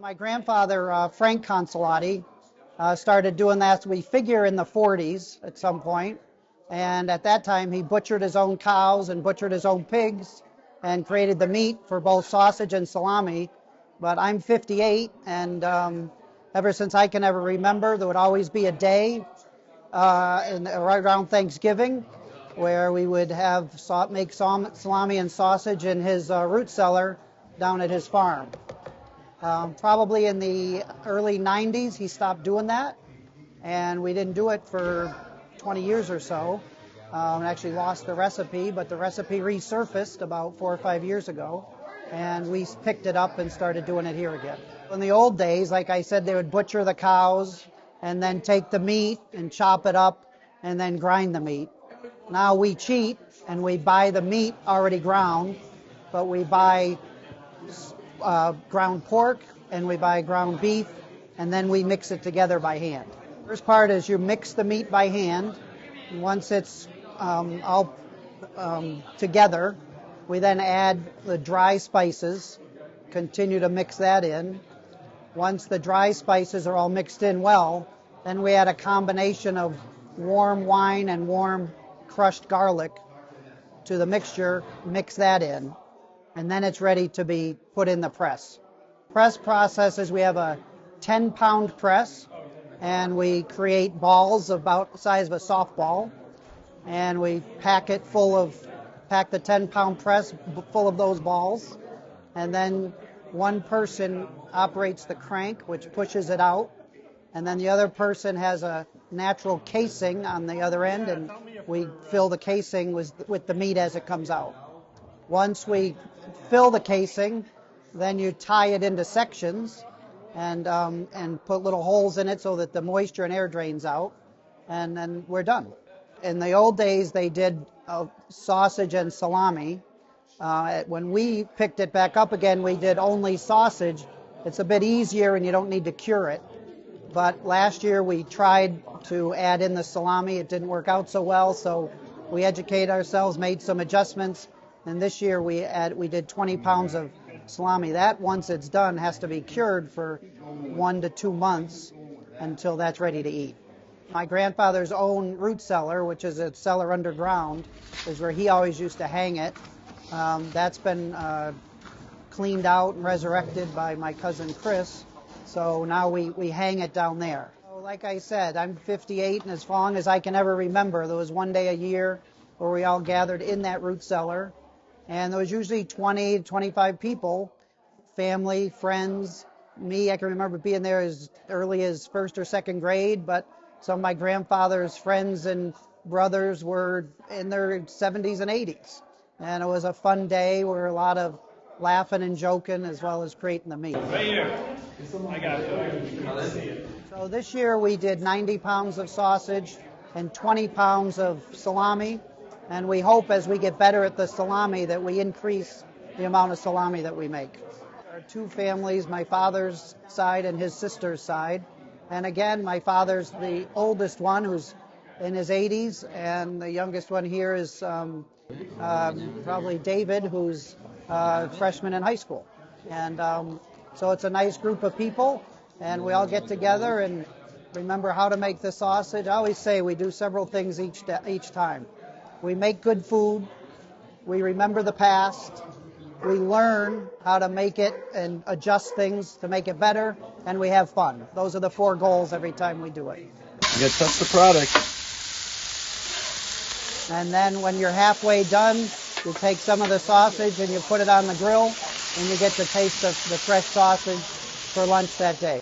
My grandfather, Frank Consolati, started doing that, we figure in the 40s at some point. And at that time, he butchered his own cows and butchered his own pigs and created the meat for both sausage and salami. But I'm 58, and ever since I can ever remember, there would always be a day right around Thanksgiving where we would make salami and sausage in his root cellar down at his farm. Probably in the early 90s, he stopped doing that, and we didn't do it for 20 years or so. Actually lost the recipe, but the recipe resurfaced about 4 or 5 years ago, and we picked it up and started doing it here again. In the old days, like I said, they would butcher the cows and then take the meat and chop it up and then grind the meat. Now we cheat and we buy the meat already ground, but we buy ground pork and we buy ground beef, and then we mix it together by hand. First part is you mix the meat by hand. Once it's all together, we then add the dry spices, continue to mix that in. Once the dry spices are all mixed in well, then we add a combination of warm wine and warm crushed garlic to the mixture, mix that in, and then it's ready to be put in the press. Press process is we have a 10-pound press, and we create balls about the size of a softball, and we pack the 10-pound press full of those balls, and then one person operates the crank, which pushes it out, and then the other person has a natural casing on the other end, and we fill the casing with the meat as it comes out. Once we fill the casing, then you tie it into sections and put little holes in it so that the moisture and air drains out, and then we're done. In the old days, they did sausage and salami. When we picked it back up again, we did only sausage. It's a bit easier and you don't need to cure it. But last year we tried to add in the salami. It didn't work out so well, so we educated ourselves, made some adjustments, and this year we did 20 pounds of salami. That, once it's done, has to be cured for 1 to 2 months until that's ready to eat. My grandfather's own root cellar, which is a cellar underground, is where he always used to hang it. That's been cleaned out and resurrected by my cousin Chris, so now we hang it down there. So like I said, I'm 58, and as long as I can ever remember, there was one day a year where we all gathered in that root cellar, and there was usually 20 to 25 people, family, friends. Me, I can remember being there as early as 1st or 2nd grade, but some of my grandfather's friends and brothers were in their 70s and 80s. And it was a fun day. We were a lot of laughing and joking as well as creating the meat. Right here. I got it. So this year we did 90 pounds of sausage and 20 pounds of salami. And we hope as we get better at the salami that we increase the amount of salami that we make. There are 2 families, my father's side and his sister's side. And again, my father's the oldest one, who's in his 80s, and the youngest one here is probably David, who's a freshman in high school. And so it's a nice group of people, and we all get together and remember how to make the sausage. I always say we do several things each time. We make good food, we remember the past, we learn how to make it and adjust things to make it better, and we have fun. Those are the 4 goals every time we do it. You gotta test the product. And then when you're halfway done, you take some of the sausage and you put it on the grill, and you get to taste the fresh sausage for lunch that day.